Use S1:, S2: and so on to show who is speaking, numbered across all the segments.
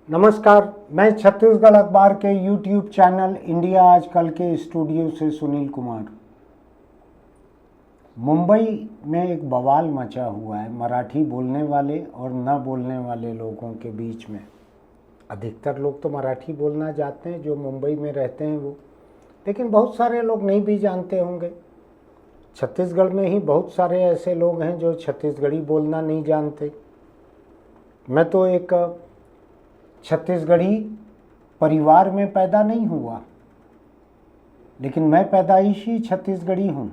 S1: नमस्कार, मैं छत्तीसगढ़ अखबार के यूट्यूब चैनल इंडिया आजकल के स्टूडियो से सुनील कुमार। मुंबई में एक बवाल मचा हुआ है मराठी बोलने वाले और न बोलने वाले लोगों के बीच में। अधिकतर लोग तो मराठी बोलना जानते हैं जो मुंबई में रहते हैं वो, लेकिन बहुत सारे लोग नहीं भी जानते होंगे। छत्तीसगढ़ में ही बहुत सारे ऐसे लोग हैं जो छत्तीसगढ़ी बोलना नहीं जानते। मैं तो एक छत्तीसगढ़ी परिवार में पैदा नहीं हुआ, लेकिन मैं पैदाइशी छत्तीसगढ़ी हूँ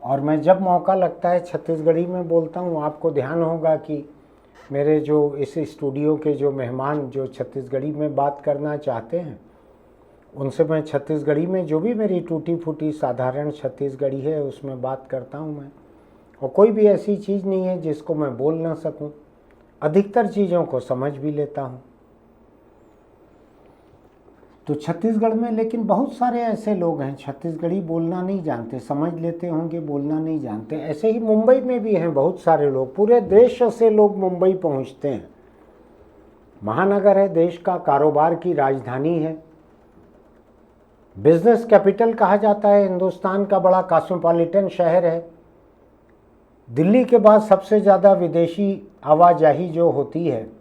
S1: और मैं जब मौका लगता है छत्तीसगढ़ी में बोलता हूँ। आपको ध्यान होगा कि मेरे जो इस स्टूडियो के जो मेहमान जो छत्तीसगढ़ी में बात करना चाहते हैं उनसे मैं छत्तीसगढ़ी में जो भी मेरी टूटी फूटी साधारण छत्तीसगढ़ी है उसमें बात करता हूँ मैं। और कोई भी ऐसी चीज़ नहीं है जिसको मैं बोल ना सकूँ। अधिकतर चीज़ों को समझ भी लेता हूँ। तो छत्तीसगढ़ में लेकिन बहुत सारे ऐसे लोग हैं छत्तीसगढ़ी बोलना नहीं जानते, समझ लेते होंगे बोलना नहीं जानते। ऐसे ही मुंबई में भी हैं बहुत सारे लोग, पूरे देश से लोग मुंबई पहुंचते हैं। महानगर है, देश का कारोबार की राजधानी है, बिजनेस कैपिटल कहा जाता है, हिंदुस्तान का बड़ा कॉस्मोपॉलिटन शहर है। दिल्ली के बाद सबसे ज़्यादा विदेशी आवाजाही जो होती है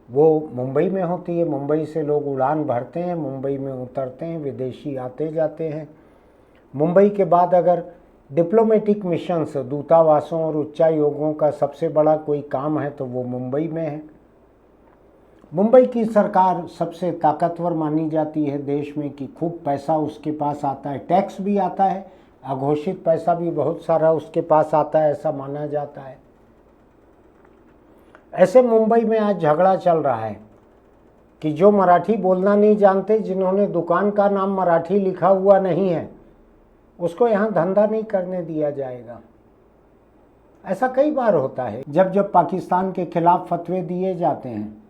S1: वो मुंबई में होती है। मुंबई से लोग उड़ान भरते हैं, मुंबई में उतरते हैं, विदेशी आते जाते हैं। मुंबई के बाद अगर डिप्लोमेटिक मिशंस, दूतावासों और उच्चायोगों का सबसे बड़ा कोई काम है तो वो मुंबई में है। मुंबई की सरकार सबसे ताकतवर मानी जाती है देश में कि खूब पैसा उसके पास आता है, टैक्स भी आता है, अघोषित पैसा भी बहुत सारा उसके पास आता है, ऐसा माना जाता है। ऐसे मुंबई में आज झगड़ा चल रहा है कि जो मराठी बोलना नहीं जानते, जिन्होंने दुकान का नाम मराठी लिखा हुआ नहीं है, उसको यहाँ धंधा नहीं करने दिया जाएगा। ऐसा कई बार होता है। जब जब पाकिस्तान के खिलाफ फतवे दिए जाते हैं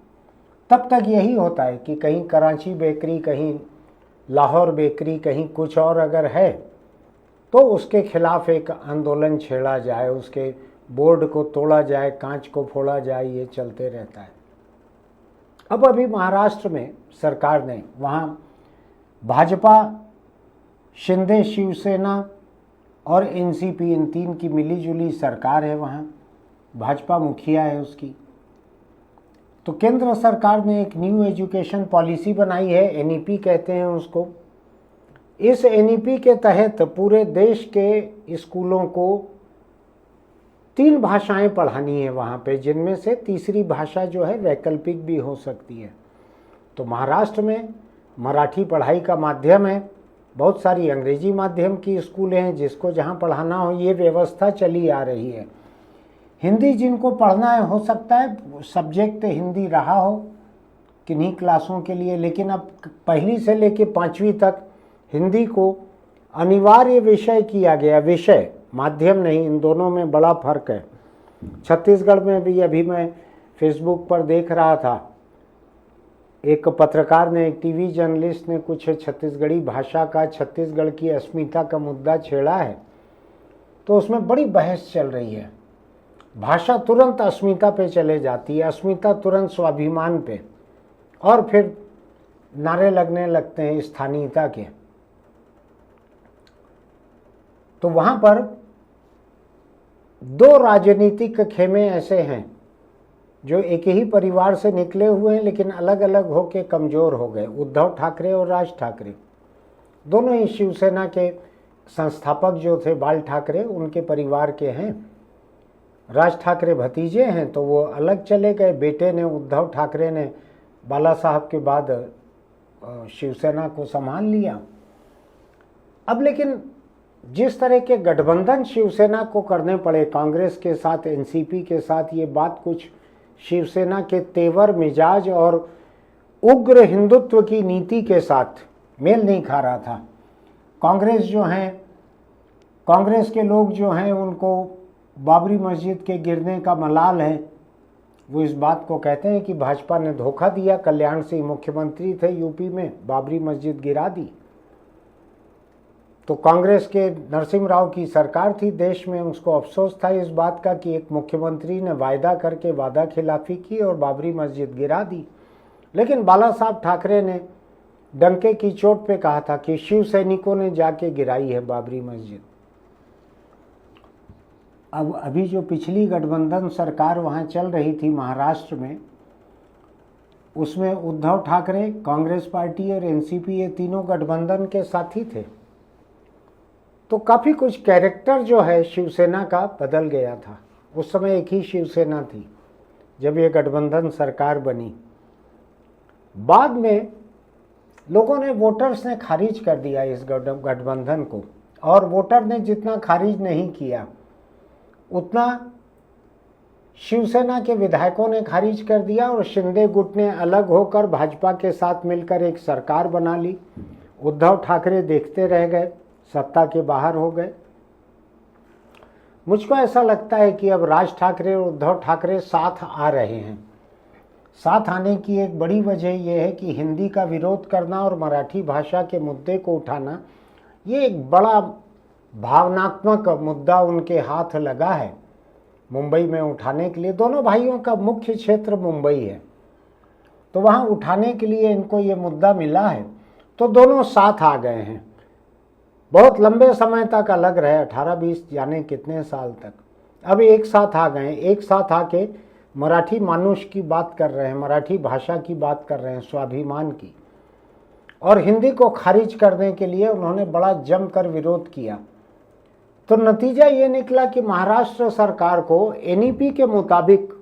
S1: तब तक यही होता है कि कहीं कराची बेकरी, कहीं लाहौर बेकरी, कहीं कुछ और अगर है तो उसके खिलाफ एक आंदोलन छेड़ा जाए, उसके बोर्ड को तोड़ा जाए, कांच को फोड़ा जाए, ये चलते रहता है। अब अभी महाराष्ट्र में सरकार ने, वहाँ भाजपा, शिंदे शिवसेना और एनसीपी, इन तीन की मिलीजुली सरकार है, वहाँ भाजपा मुखिया है उसकी। तो केंद्र सरकार ने एक न्यू एजुकेशन पॉलिसी बनाई है, एनईपी कहते हैं उसको। इस एनईपी के तहत पूरे देश के स्कूलों को 3 भाषाएं पढ़ानी है वहाँ पे, जिनमें से तीसरी भाषा जो है वैकल्पिक भी हो सकती है। तो महाराष्ट्र में मराठी पढ़ाई का माध्यम है, बहुत सारी अंग्रेजी माध्यम की स्कूलें हैं, जिसको जहाँ पढ़ाना हो ये व्यवस्था चली आ रही है। हिंदी जिनको पढ़ना है, हो सकता है सब्जेक्ट हिंदी रहा हो किन्हीं क्लासों के लिए, लेकिन अब पहली से लेकर 5वीं तक हिंदी को अनिवार्य विषय किया गया। विषय, माध्यम नहीं, इन दोनों में बड़ा फर्क है। छत्तीसगढ़ में भी अभी मैं फेसबुक पर देख रहा था, एक पत्रकार ने, एक टीवी जर्नलिस्ट ने कुछ छत्तीसगढ़ी भाषा का, छत्तीसगढ़ की अस्मिता का मुद्दा छेड़ा है, तो उसमें बड़ी बहस चल रही है। भाषा तुरंत अस्मिता पे चले जाती है, अस्मिता तुरंत स्वाभिमान पे, और फिर नारे लगने लगते हैं स्थानीयता के। तो वहाँ पर 2 राजनीतिक खेमे ऐसे हैं जो एक ही परिवार से निकले हुए हैं लेकिन अलग अलग होकर कमज़ोर हो गए। उद्धव ठाकरे और राज ठाकरे दोनों ही शिवसेना के संस्थापक जो थे, बाल ठाकरे, उनके परिवार के हैं। राज ठाकरे भतीजे हैं तो वो अलग चले गए। बेटे ने, उद्धव ठाकरे ने, बाला साहब के बाद शिवसेना को संभाल लिया। अब लेकिन जिस तरह के गठबंधन शिवसेना को करने पड़े कांग्रेस के साथ, एनसीपी के साथ, ये बात कुछ शिवसेना के तेवर, मिजाज और उग्र हिंदुत्व की नीति के साथ मेल नहीं खा रहा था। कांग्रेस के लोग जो हैं उनको बाबरी मस्जिद के गिरने का मलाल है। वो इस बात को कहते हैं कि भाजपा ने धोखा दिया। कल्याण सिंह मुख्यमंत्री थे यूपी में, बाबरी मस्जिद गिरा दी। तो कांग्रेस के नरसिम्हा राव की सरकार थी देश में, उसको अफसोस था इस बात का कि एक मुख्यमंत्री ने वायदा करके वादा खिलाफी की और बाबरी मस्जिद गिरा दी। लेकिन बाला साहब ठाकरे ने डंके की चोट पे कहा था कि शिव सैनिकों ने जाके गिराई है बाबरी मस्जिद। अब अभी जो पिछली गठबंधन सरकार वहाँ चल रही थी महाराष्ट्र में, उसमें उद्धव ठाकरे, कांग्रेस पार्टी और एनसीपी, ये तीनों गठबंधन के साथी थे। तो काफ़ी कुछ कैरेक्टर जो है शिवसेना का बदल गया था। उस समय एक ही शिवसेना थी जब ये गठबंधन सरकार बनी। बाद में लोगों ने, वोटर्स ने खारिज कर दिया इस गठबंधन को, और वोटर ने जितना खारिज नहीं किया उतना शिवसेना के विधायकों ने खारिज कर दिया, और शिंदे गुट ने अलग होकर भाजपा के साथ मिलकर एक सरकार बना ली। उद्धव ठाकरे देखते रह गए, सत्ता के बाहर हो गए। मुझको ऐसा लगता है कि अब राज ठाकरे और उद्धव ठाकरे साथ आ रहे हैं। साथ आने की एक बड़ी वजह यह है कि हिंदी का विरोध करना और मराठी भाषा के मुद्दे को उठाना, ये एक बड़ा भावनात्मक मुद्दा उनके हाथ लगा है मुंबई में उठाने के लिए। दोनों भाइयों का मुख्य क्षेत्र मुंबई है, तो वहाँ उठाने के लिए इनको ये मुद्दा मिला है, तो दोनों साथ आ गए हैं। बहुत लंबे समय तक अलग रहे, 18-20 जाने कितने साल तक, अब एक साथ आ गए। एक साथ आके मराठी मानुष की बात कर रहे हैं, मराठी भाषा की बात कर रहे हैं, स्वाभिमान की। और हिंदी को खारिज करने के लिए उन्होंने बड़ा जमकर विरोध किया। तो नतीजा ये निकला कि महाराष्ट्र सरकार को एनईपी के मुताबिक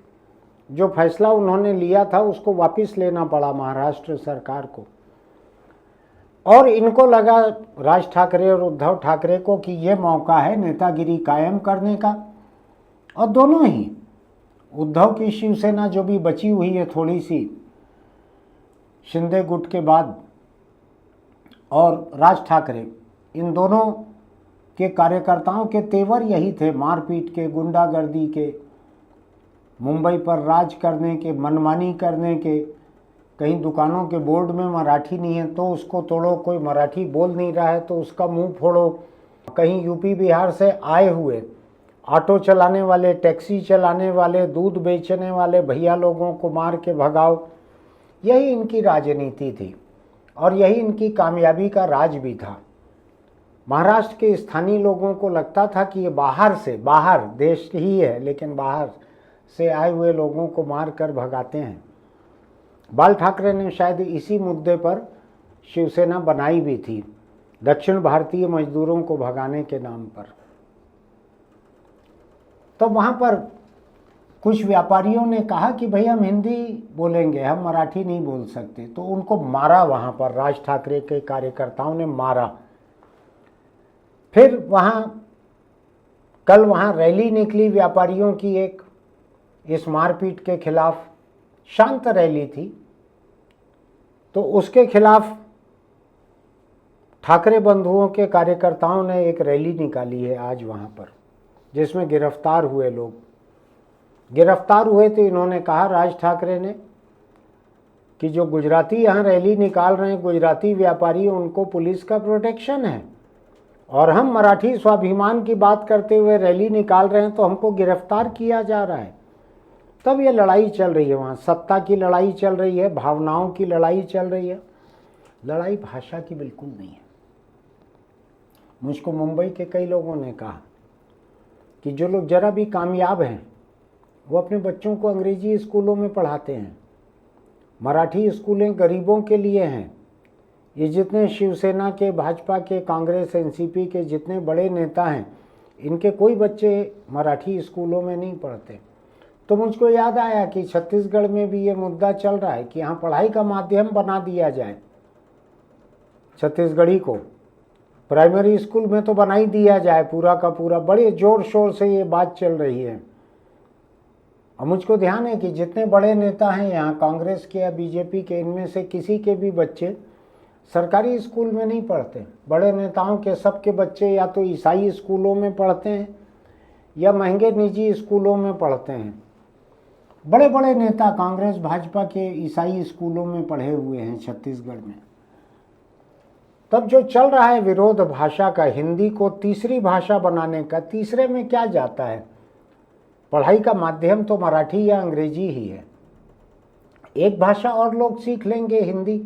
S1: जो फैसला उन्होंने लिया था उसको वापस लेना पड़ा महाराष्ट्र सरकार को। और इनको लगा, राज ठाकरे और उद्धव ठाकरे को, कि ये मौका है नेतागिरी कायम करने का। और दोनों ही, उद्धव की शिवसेना जो भी बची हुई है थोड़ी सी शिंदे गुट के बाद, और राज ठाकरे, इन दोनों के कार्यकर्ताओं के तेवर यही थे, मारपीट के, गुंडागर्दी के, मुंबई पर राज करने के, मनमानी करने के। कहीं दुकानों के बोर्ड में मराठी नहीं है तो उसको तोड़ो, कोई मराठी बोल नहीं रहा है तो उसका मुंह फोड़ो। कहीं यूपी बिहार से आए हुए ऑटो चलाने वाले, टैक्सी चलाने वाले, दूध बेचने वाले भैया लोगों को मार के भगाओ। यही इनकी राजनीति थी और यही इनकी कामयाबी का राज भी था। महाराष्ट्र के स्थानीय लोगों को लगता था कि ये बाहर से, बाहर देश ही है लेकिन बाहर से आए हुए लोगों को मार कर भगाते हैं। बाल ठाकरे ने शायद इसी मुद्दे पर शिवसेना बनाई भी थी, दक्षिण भारतीय मजदूरों को भगाने के नाम पर। तो वहाँ पर कुछ व्यापारियों ने कहा कि भाई हम हिंदी बोलेंगे, हम मराठी नहीं बोल सकते, तो उनको मारा। वहाँ पर राज ठाकरे के कार्यकर्ताओं ने मारा। फिर कल वहाँ रैली निकली व्यापारियों की, एक इस मारपीट के खिलाफ शांत रैली थी। तो उसके खिलाफ ठाकरे बंधुओं के कार्यकर्ताओं ने एक रैली निकाली है आज वहाँ पर, जिसमें गिरफ्तार हुए लोग गिरफ्तार हुए। तो इन्होंने कहा, राज ठाकरे ने, कि जो गुजराती यहाँ रैली निकाल रहे हैं, गुजराती व्यापारी, उनको पुलिस का प्रोटेक्शन है, और हम मराठी स्वाभिमान की बात करते हुए रैली निकाल रहे हैं तो हमको गिरफ्तार किया जा रहा है। तब ये लड़ाई चल रही है वहाँ, सत्ता की लड़ाई चल रही है, भावनाओं की लड़ाई चल रही है, लड़ाई भाषा की बिल्कुल नहीं है। मुझको मुंबई के कई लोगों ने कहा कि जो लोग जरा भी कामयाब हैं वो अपने बच्चों को अंग्रेजी स्कूलों में पढ़ाते हैं, मराठी स्कूलें गरीबों के लिए हैं। ये जितने शिवसेना के, भाजपा के, कांग्रेस, एनसीपी के जितने बड़े नेता हैं, इनके कोई बच्चे मराठी स्कूलों में नहीं पढ़ते। तो मुझको याद आया कि छत्तीसगढ़ में भी ये मुद्दा चल रहा है कि यहाँ पढ़ाई का माध्यम बना दिया जाए, छत्तीसगढ़ी को प्राइमरी स्कूल में तो बना ही दिया जाए पूरा का पूरा। बड़े जोर शोर से ये बात चल रही है। और मुझको ध्यान है कि जितने बड़े नेता हैं यहाँ, कांग्रेस के या बीजेपी के, इनमें से किसी के भी बच्चे सरकारी स्कूल में नहीं पढ़ते। बड़े नेताओं के सबके बच्चे या तो ईसाई स्कूलों में पढ़ते हैं या महंगे निजी स्कूलों में पढ़ते हैं। बड़े बड़े नेता कांग्रेस भाजपा के ईसाई स्कूलों में पढ़े हुए हैं छत्तीसगढ़ में। तब जो चल रहा है विरोध भाषा का, हिंदी को तीसरी भाषा बनाने का, तीसरे में क्या जाता है? पढ़ाई का माध्यम तो मराठी या अंग्रेजी ही है। एक भाषा और लोग सीख लेंगे, हिंदी,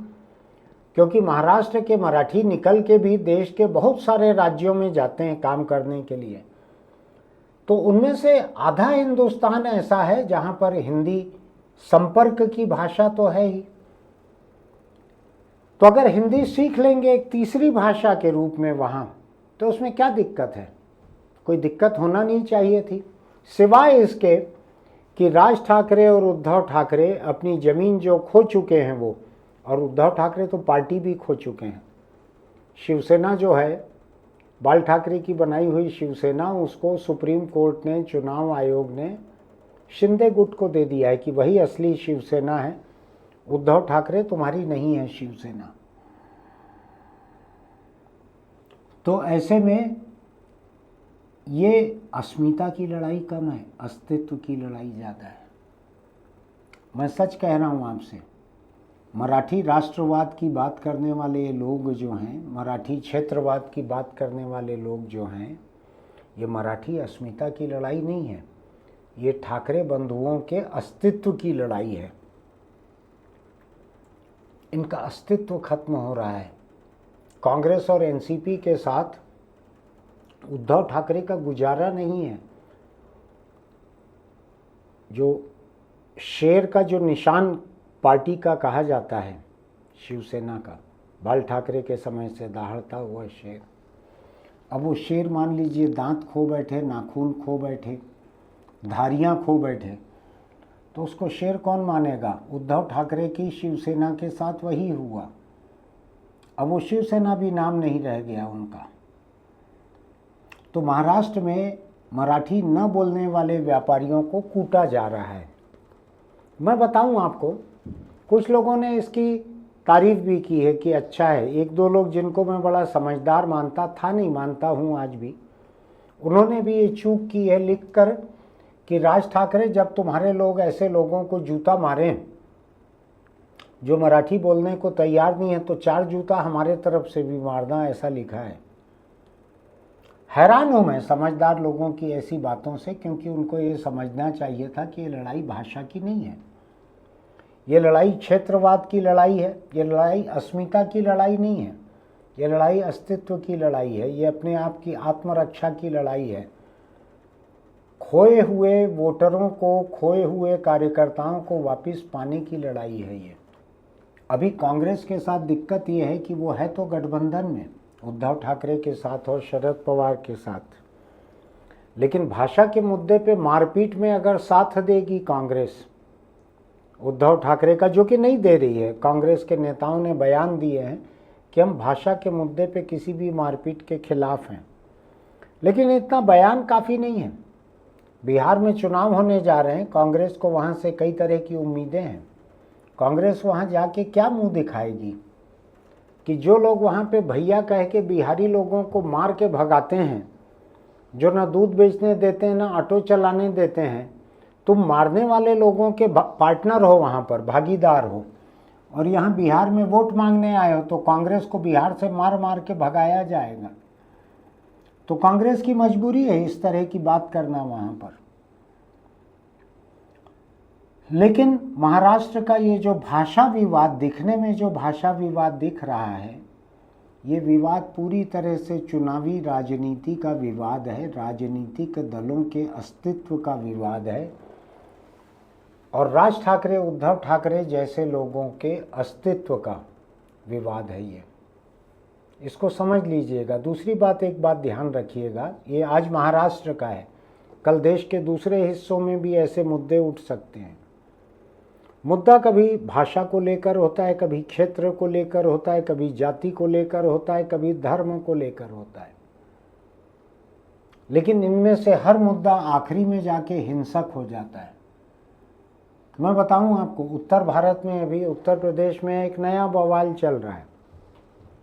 S1: क्योंकि महाराष्ट्र के मराठी निकल के भी देश के बहुत सारे राज्यों में जाते हैं काम करने के लिए। तो उनमें से आधा हिंदुस्तान ऐसा है जहां पर हिंदी संपर्क की भाषा तो है ही। तो अगर हिंदी सीख लेंगे एक तीसरी भाषा के रूप में वहां, तो उसमें क्या दिक्कत है? कोई दिक्कत होना नहीं चाहिए थी, सिवाय इसके कि राज ठाकरे और उद्धव ठाकरे अपनी ज़मीन जो खो चुके हैं वो, और उद्धव ठाकरे तो पार्टी भी खो चुके हैं। शिवसेना जो है, बाल ठाकरे की बनाई हुई शिवसेना, उसको सुप्रीम कोर्ट ने, चुनाव आयोग ने शिंदे गुट को दे दिया है कि वही असली शिवसेना है, उद्धव ठाकरे तुम्हारी नहीं है शिवसेना। तो ऐसे में ये अस्मिता की लड़ाई कम है, अस्तित्व की लड़ाई ज़्यादा है। मैं सच कह रहा हूँ आपसे, मराठी राष्ट्रवाद की बात करने वाले लोग जो हैं, मराठी क्षेत्रवाद की बात करने वाले लोग जो हैं, ये मराठी अस्मिता की लड़ाई नहीं है, ये ठाकरे बंधुओं के अस्तित्व की लड़ाई है। इनका अस्तित्व खत्म हो रहा है। कांग्रेस और एनसीपी के साथ उद्धव ठाकरे का गुजारा नहीं है। जो शेर का जो निशान पार्टी का कहा जाता है, शिवसेना का, बाल ठाकरे के समय से दहाड़ता हुआ शेर, अब वो शेर मान लीजिए दांत खो बैठे, नाखून खो बैठे, धारियां खो बैठे, तो उसको शेर कौन मानेगा? उद्धव ठाकरे की शिवसेना के साथ वही हुआ। अब वो शिवसेना भी नाम नहीं रह गया उनका। तो महाराष्ट्र में मराठी न बोलने वाले व्यापारियों को कूटा जा रहा है। मैं बताऊं आपको, कुछ लोगों ने इसकी तारीफ भी की है कि अच्छा है। एक दो लोग जिनको मैं बड़ा समझदार मानता था, नहीं मानता हूं आज भी, उन्होंने भी ये चूक की है लिखकर कि राज ठाकरे, जब तुम्हारे लोग ऐसे लोगों को जूता मारें जो मराठी बोलने को तैयार नहीं है, तो 4 जूता हमारे तरफ से भी मारना, ऐसा लिखा है। हैरान हूं मैं समझदार लोगों की ऐसी बातों से, क्योंकि उनको ये समझना चाहिए था कि ये लड़ाई भाषा की नहीं है, ये लड़ाई क्षेत्रवाद की लड़ाई है, ये लड़ाई अस्मिता की लड़ाई नहीं है, ये लड़ाई अस्तित्व की लड़ाई है, ये अपने आप की आत्मरक्षा की लड़ाई है। खोए हुए वोटरों को, खोए हुए कार्यकर्ताओं को वापस पाने की लड़ाई है ये। अभी कांग्रेस के साथ दिक्कत ये है कि वो है तो गठबंधन में उद्धव ठाकरे के साथ और शरद पवार के साथ, लेकिन भाषा के मुद्दे पे मारपीट में अगर साथ देगी कांग्रेस उद्धव ठाकरे का, जो कि नहीं दे रही है, कांग्रेस के नेताओं ने बयान दिए हैं कि हम भाषा के मुद्दे पे किसी भी मारपीट के खिलाफ हैं, लेकिन इतना बयान काफ़ी नहीं है। बिहार में चुनाव होने जा रहे हैं, कांग्रेस को वहाँ से कई तरह की उम्मीदें हैं। कांग्रेस वहाँ जाके क्या मुंह दिखाएगी कि जो लोग वहाँ पे भैया कह के बिहारी लोगों को मार के भगाते हैं, जो ना दूध बेचने देते हैं ना ऑटो चलाने देते हैं, तुम मारने वाले लोगों के पार्टनर हो, वहाँ पर भागीदार हो, और यहाँ बिहार में वोट मांगने आए हो, तो कांग्रेस को बिहार से मार मार के भगाया जाएगा। तो कांग्रेस की मजबूरी है इस तरह की बात करना वहाँ पर। लेकिन महाराष्ट्र का ये जो भाषा विवाद, दिखने में जो भाषा विवाद दिख रहा है, ये विवाद पूरी तरह से चुनावी राजनीति का विवाद है, राजनीतिक दलों के अस्तित्व का विवाद है, और राज ठाकरे, उद्धव ठाकरे जैसे लोगों के अस्तित्व का विवाद है ये। इसको समझ लीजिएगा। दूसरी बात, एक बात ध्यान रखिएगा, ये आज महाराष्ट्र का है, कल देश के दूसरे हिस्सों में भी ऐसे मुद्दे उठ सकते हैं। मुद्दा कभी भाषा को लेकर होता है, कभी क्षेत्र को लेकर होता है, कभी जाति को लेकर होता है, कभी धर्म को लेकर होता है, लेकिन इनमें से हर मुद्दा आखिरी में जाके हिंसक हो जाता है। मैं बताऊं आपको, उत्तर भारत में अभी उत्तर प्रदेश में एक नया बवाल चल रहा है।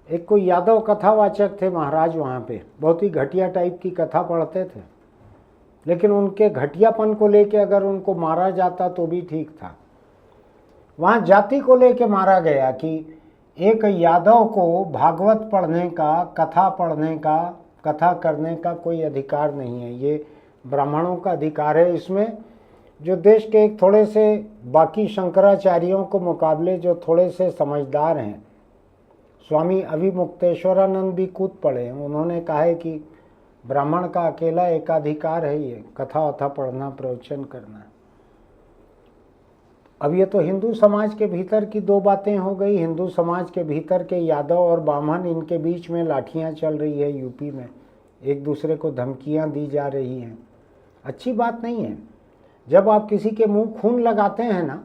S1: एक कोई यादव कथावाचक थे महाराज, वहाँ पे बहुत ही घटिया टाइप की कथा पढ़ते थे, लेकिन उनके घटियापन को लेके अगर उनको मारा जाता तो भी ठीक था। वहाँ जाति को लेके मारा गया कि एक यादव को भागवत पढ़ने का, कथा पढ़ने का, कथा करने का कोई अधिकार नहीं है, ये ब्राह्मणों का अधिकार है, इसमें जो देश के एक थोड़े से बाकी शंकराचार्यों को मुकाबले जो थोड़े से समझदार हैं, स्वामी अभिमुक्तेश्वरानंद भी कूद पड़े हैं। उन्होंने कहा है कि ब्राह्मण का अकेला एकाधिकार है ये कथा वथा पढ़ना, प्रवचन करना। अब ये तो हिंदू समाज के भीतर की दो बातें हो गई। हिंदू समाज के भीतर के यादव और ब्राह्मण, इनके बीच में लाठियां चल रही है यूपी में, एक दूसरे को धमकियां दी जा रही हैं। अच्छी बात नहीं है। जब आप किसी के मुंह खून लगाते हैं ना,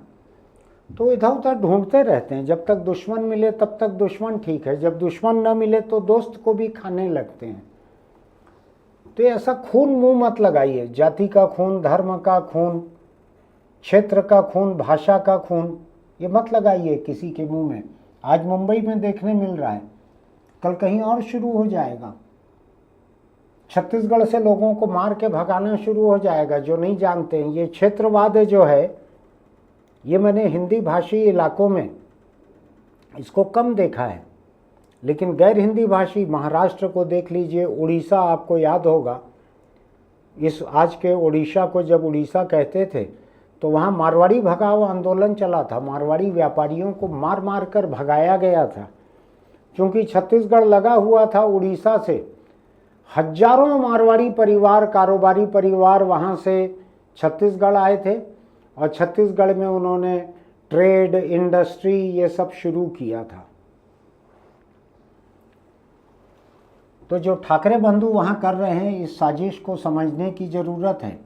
S1: तो इधर उधर ढूंढते रहते हैं। जब तक दुश्मन मिले तब तक दुश्मन ठीक है, जब दुश्मन न मिले तो दोस्त को भी खाने लगते हैं। तो ऐसा खून मुंह मत लगाइए। जाति का खून, धर्म का खून, क्षेत्र का खून, भाषा का खून, ये मत लगाइए किसी के मुंह में। आज मुंबई में देखने मिल रहा है, कल कहीं और शुरू हो जाएगा। छत्तीसगढ़ से लोगों को मार के भगाना शुरू हो जाएगा जो नहीं जानते हैं। ये क्षेत्रवाद जो है, ये मैंने हिंदी भाषी इलाकों में इसको कम देखा है, लेकिन गैर हिंदी भाषी महाराष्ट्र को देख लीजिए, उड़ीसा, आपको याद होगा इस आज के उड़ीसा को जब उड़ीसा कहते थे तो वहाँ मारवाड़ी भगाओ आंदोलन चला था। मारवाड़ी व्यापारियों को मार मार कर भगाया गया था, क्योंकि छत्तीसगढ़ लगा हुआ था उड़ीसा से। हजारों मारवाड़ी परिवार, कारोबारी परिवार वहाँ से छत्तीसगढ़ आए थे और छत्तीसगढ़ में उन्होंने ट्रेड, इंडस्ट्री, ये सब शुरू किया था। तो जो ठाकरे बंधु वहाँ कर रहे हैं, इस साजिश को समझने की ज़रूरत है।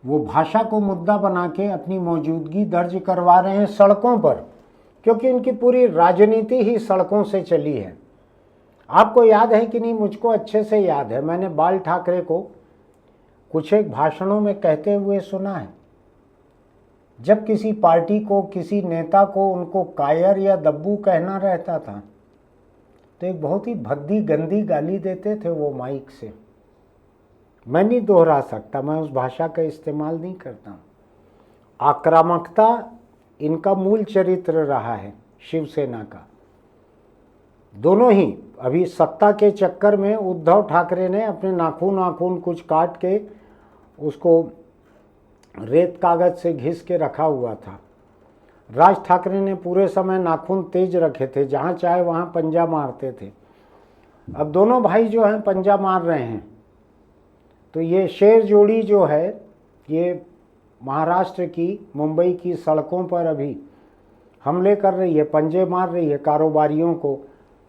S1: वो भाषा को मुद्दा बना के अपनी मौजूदगी दर्ज करवा रहे हैं सड़कों पर, क्योंकि उनकी पूरी राजनीति ही सड़कों से चली है। आपको याद है कि नहीं, मुझको अच्छे से याद है, मैंने बाल ठाकरे को कुछ एक भाषणों में कहते हुए सुना है। जब किसी पार्टी को, किसी नेता को उनको कायर या दब्बू कहना रहता था तो एक बहुत ही भद्दी गंदी गाली देते थे वो माइक से। मैं नहीं दोहरा सकता, मैं उस भाषा का इस्तेमाल नहीं करता हूँ। आक्रामकता इनका मूल चरित्र रहा है, शिवसेना का। दोनों ही अभी सत्ता के चक्कर में उद्धव ठाकरे ने अपने नाखून कुछ काट के उसको रेत कागज से घिस के रखा हुआ था। राज ठाकरे ने पूरे समय नाखून तेज रखे थे, जहाँ चाहे वहाँ पंजा मारते थे। अब दोनों भाई जो हैं पंजा मार रहे हैं। तो ये शेर जोड़ी जो है, ये महाराष्ट्र की, मुंबई की सड़कों पर अभी हमले कर रही है, पंजे मार रही है कारोबारियों को,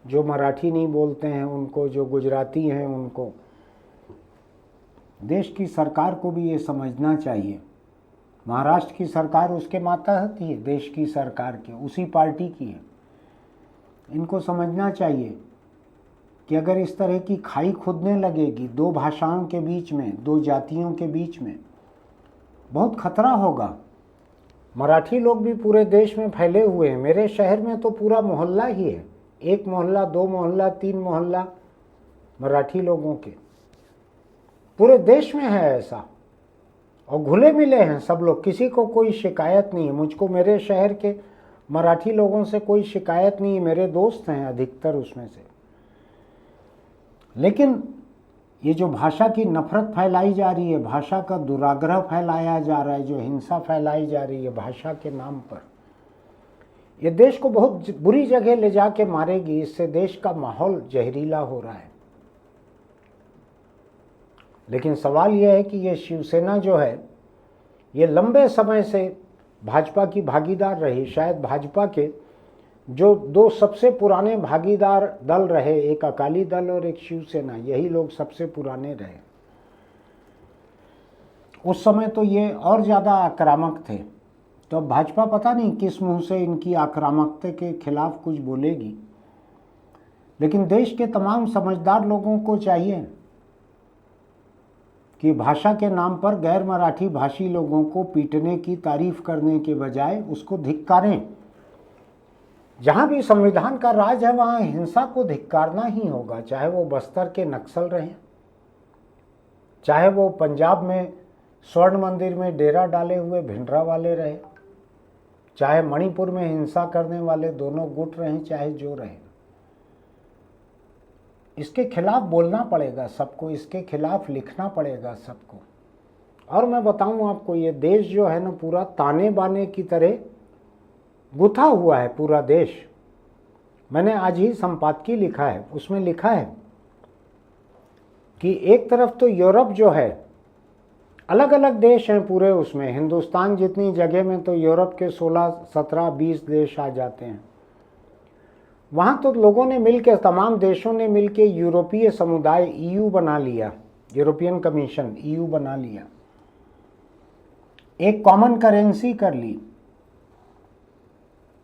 S1: जो मराठी नहीं बोलते हैं उनको, जो गुजराती हैं उनको। देश की सरकार को भी ये समझना चाहिए। महाराष्ट्र की सरकार उसके मातहत ही है, देश की सरकार के, उसी पार्टी की है। इनको समझना चाहिए कि अगर इस तरह की खाई खुदने लगेगी दो भाषाओं के बीच में, दो जातियों के बीच में, बहुत खतरा होगा। मराठी लोग भी पूरे देश में फैले हुए हैं। मेरे शहर में तो पूरा मोहल्ला ही है, एक मोहल्ला, दो मोहल्ला, तीन मोहल्ला मराठी लोगों के। पूरे देश में है ऐसा, और घुले मिले हैं सब लोग, किसी को कोई शिकायत नहीं है। मुझको मेरे शहर के मराठी लोगों से कोई शिकायत नहीं है, मेरे दोस्त हैं अधिकतर उसमें से। लेकिन ये जो भाषा की नफरत फैलाई जा रही है, भाषा का दुराग्रह फैलाया जा रहा है, जो हिंसा फैलाई जा रही है भाषा के नाम पर, ये देश को बहुत बुरी जगह ले जाके मारेगी। इससे देश का माहौल जहरीला हो रहा है। लेकिन सवाल यह है कि ये शिवसेना जो है, ये लंबे समय से भाजपा की भागीदार रही। शायद भाजपा के जो दो सबसे पुराने भागीदार दल रहे, एक अकाली दल और एक शिवसेना, यही लोग सबसे पुराने रहे। उस समय तो ये और ज़्यादा आक्रामक थे। तो अब भाजपा पता नहीं किस मुंह से इनकी आक्रामकता के खिलाफ कुछ बोलेगी। लेकिन देश के तमाम समझदार लोगों को चाहिए कि भाषा के नाम पर गैर मराठी भाषी लोगों को पीटने की तारीफ करने के बजाय उसको धिक्कारें। जहाँ भी संविधान का राज है वहाँ हिंसा को धिक्कारना ही होगा, चाहे वो बस्तर के नक्सल रहें, चाहे वो पंजाब में स्वर्ण मंदिर में डेरा डाले हुए भिंडरा वाले रहे, चाहे मणिपुर में हिंसा करने वाले दोनों गुट रहें, चाहे जो रहे। इसके खिलाफ बोलना पड़ेगा सबको, इसके खिलाफ लिखना पड़ेगा सबको। और मैं बताऊं आपको, ये देश जो है ना पूरा ताने बाने की तरह गुथा हुआ है पूरा देश। मैंने आज ही संपादकीय लिखा है, उसमें लिखा है कि एक तरफ तो यूरोप जो है, अलग अलग देश हैं पूरे उसमें, हिंदुस्तान जितनी जगह में तो यूरोप के 16, 17, 20 देश आ जाते हैं। वहाँ तो लोगों ने मिलकर, तमाम देशों ने मिलकर यूरोपीय समुदाय EU बना लिया, यूरोपियन कमीशन EU बना लिया, एक कॉमन करेंसी कर ली,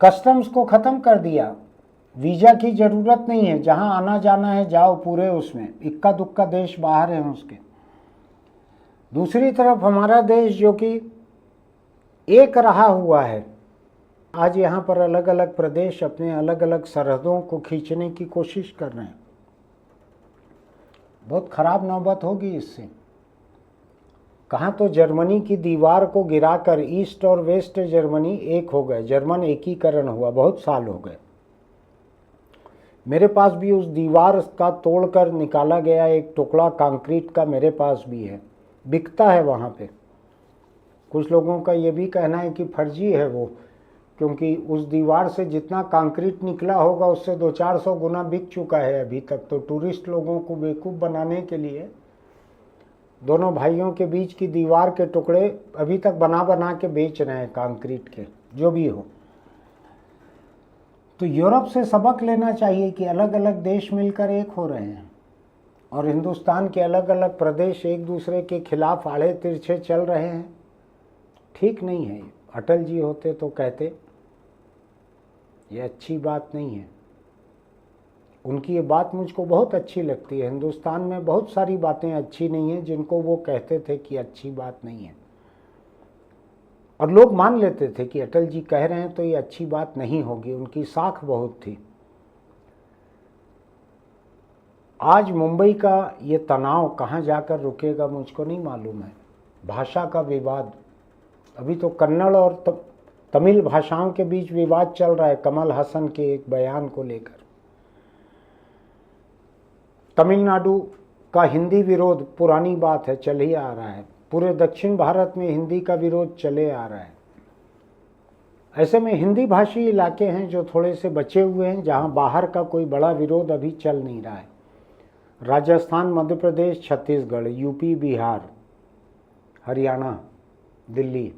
S1: कस्टम्स को ख़त्म कर दिया, वीज़ा की ज़रूरत नहीं है, जहाँ आना जाना है जाओ पूरे उसमें, इक्का दुक्का देश बाहर हैं उसके। दूसरी तरफ हमारा देश जो कि एक रहा हुआ है, आज यहाँ पर अलग अलग प्रदेश अपने अलग अलग सरहदों को खींचने की कोशिश कर रहे हैं। बहुत ख़राब नौबत होगी इससे। कहाँ तो जर्मनी की दीवार को गिराकर ईस्ट और वेस्ट जर्मनी एक हो गए, जर्मन एकीकरण हुआ, बहुत साल हो गए। मेरे पास भी उस दीवार का तोड़कर निकाला गया एक टुकड़ा कंक्रीट का मेरे पास भी है, बिकता है वहाँ पे। कुछ लोगों का ये भी कहना है कि फर्जी है वो, क्योंकि उस दीवार से जितना कंक्रीट निकला होगा उससे 200-400 गुना बिक चुका है अभी तक। तो टूरिस्ट लोगों को बेवकूफ़ बनाने के लिए दोनों भाइयों के बीच की दीवार के टुकड़े अभी तक बना बना के बेच रहे हैं कंक्रीट के, जो भी हो। तो यूरोप से सबक लेना चाहिए कि अलग अलग देश मिलकर एक हो रहे हैं और हिंदुस्तान के अलग अलग प्रदेश एक दूसरे के खिलाफ आड़े तिरछे चल रहे हैं। ठीक नहीं है। अटल जी होते तो कहते ये अच्छी बात नहीं है। उनकी ये बात मुझको बहुत अच्छी लगती है। हिंदुस्तान में बहुत सारी बातें अच्छी नहीं हैं जिनको वो कहते थे कि अच्छी बात नहीं है, और लोग मान लेते थे कि अटल जी कह रहे हैं तो ये अच्छी बात नहीं होगी। उनकी साख बहुत थी। आज मुंबई का ये तनाव कहाँ जाकर रुकेगा मुझको नहीं मालूम है। भाषा का विवाद, अभी तो कन्नड़ और तमिल भाषाओं के बीच विवाद चल रहा है कमल हसन के एक बयान को लेकर। तमिलनाडु का हिंदी विरोध पुरानी बात है, चल ही आ रहा है। पूरे दक्षिण भारत में हिंदी का विरोध चले आ रहा है। ऐसे में हिंदी भाषी इलाके हैं जो थोड़े से बचे हुए हैं, जहां बाहर का कोई बड़ा विरोध अभी चल नहीं रहा है। राजस्थान, मध्य प्रदेश, छत्तीसगढ़, यूपी, बिहार, हरियाणा, दिल्ली,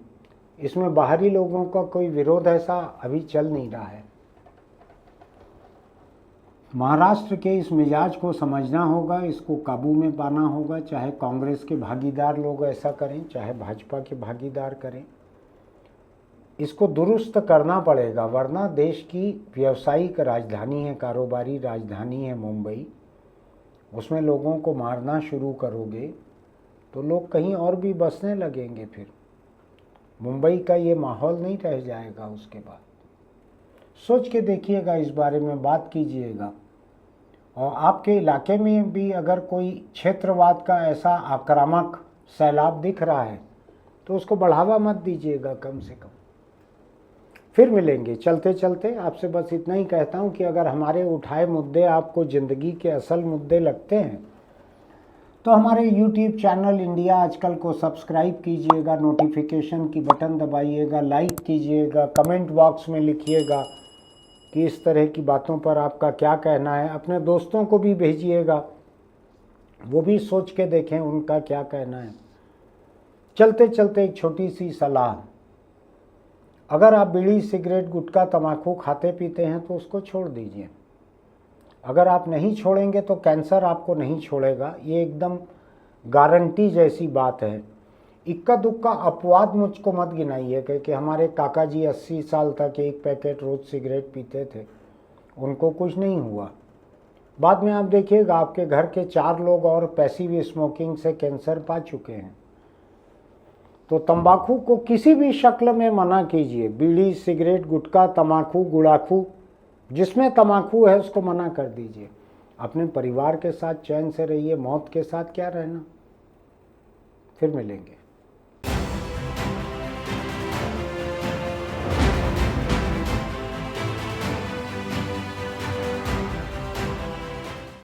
S1: इसमें बाहरी लोगों का कोई विरोध ऐसा अभी चल नहीं रहा है। महाराष्ट्र के इस मिजाज को समझना होगा, इसको काबू में पाना होगा। चाहे कांग्रेस के भागीदार लोग ऐसा करें, चाहे भाजपा के भागीदार करें, इसको दुरुस्त करना पड़ेगा। वरना देश की व्यावसायिक राजधानी है, कारोबारी राजधानी है मुंबई, उसमें लोगों को मारना शुरू करोगे तो लोग कहीं और भी बसने लगेंगे। फिर मुंबई का ये माहौल नहीं रह जाएगा। उसके बाद सोच के देखिएगा, इस बारे में बात कीजिएगा। और आपके इलाके में भी अगर कोई क्षेत्रवाद का ऐसा आक्रामक सैलाब दिख रहा है तो उसको बढ़ावा मत दीजिएगा कम से कम। फिर मिलेंगे। चलते चलते आपसे बस इतना ही कहता हूँ कि अगर हमारे उठाए मुद्दे आपको ज़िंदगी के असल मुद्दे लगते हैं तो हमारे YouTube चैनल इंडिया आजकल को सब्सक्राइब कीजिएगा, नोटिफिकेशन की बटन दबाइएगा, लाइक कीजिएगा, कमेंट बॉक्स में लिखिएगा कि इस तरह की बातों पर आपका क्या कहना है। अपने दोस्तों को भी भेजिएगा, वो भी सोच के देखें उनका क्या कहना है। चलते चलते एक छोटी सी सलाह, अगर आप बीड़ी, सिगरेट, गुटखा, तम्बाकू खाते पीते हैं तो उसको छोड़ दीजिए। अगर आप नहीं छोड़ेंगे तो कैंसर आपको नहीं छोड़ेगा, ये एकदम गारंटी जैसी बात है। इक्का दुक्का अपवाद मुझको मत गिनाइए कि हमारे काका जी 80 साल तक एक पैकेट रोज़ सिगरेट पीते थे, उनको कुछ नहीं हुआ। बाद में आप देखिएगा आपके घर के 4 लोग और पैसिव स्मोकिंग से कैंसर पा चुके हैं। तो तंबाकू को किसी भी शक्ल में मना कीजिए। बीड़ी, सिगरेट, गुटखा, तम्बाकू, गुड़ाखू, जिसमें तम्बाकू है उसको मना कर दीजिए। अपने परिवार के साथ चैन से रहिए, मौत के साथ क्या रहना। फिर मिलेंगे।